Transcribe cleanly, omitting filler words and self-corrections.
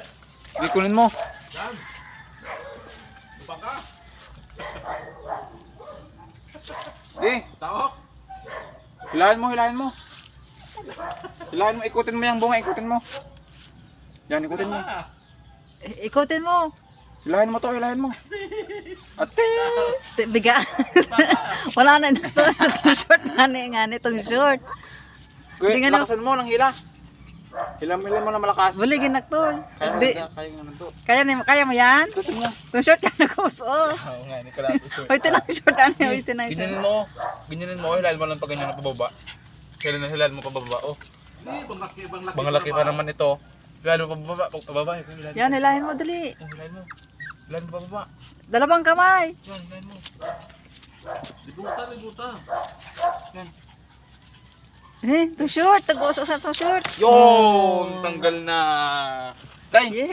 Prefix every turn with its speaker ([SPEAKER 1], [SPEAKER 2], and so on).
[SPEAKER 1] Sige, kunin mo.
[SPEAKER 2] Yan. Baka.
[SPEAKER 1] Sige,
[SPEAKER 2] Tawak.
[SPEAKER 1] hilahin mo, hilahin mo. Hilahin mo, ikutin mo yung bunga, ikutin mo. Yan, ikutin mo.
[SPEAKER 3] Ikutin mo.
[SPEAKER 1] Hilahin mo to, hilahin mo. Ate!
[SPEAKER 3] Biga. Wala na ito. Itong short nga itong short.
[SPEAKER 1] Kuya,
[SPEAKER 3] Hindi nga na-
[SPEAKER 1] lakasan mo ng hila. Hilam mo na malakas.
[SPEAKER 3] Buligin na to.
[SPEAKER 1] Kaya nga nandun.
[SPEAKER 3] Kaya mo yan?
[SPEAKER 1] Ikutin mo.
[SPEAKER 3] Itong short ka na kuso.
[SPEAKER 2] Oo nga, hindi ko lang ito.
[SPEAKER 3] O ito lang short. Ano yung ito na ito?
[SPEAKER 2] Ganyanin mo, hilahin mo lang pag ganyan na pababa. Kailan na hilahin mo pababa, oh. Bangalaki pa naman ito. Hilahin mo pababa, hilahin mo.
[SPEAKER 3] Yan, hilahin mo dali.
[SPEAKER 2] Oh, hilahin mo. Hilahin mo pababa.
[SPEAKER 3] Dalawang kamay.
[SPEAKER 2] Yan, hilahin mo. Libuta. Yan.
[SPEAKER 3] Itong short. Tag-uso sa itong short.
[SPEAKER 1] Yun! Tanggal na. Tay!
[SPEAKER 3] Yay!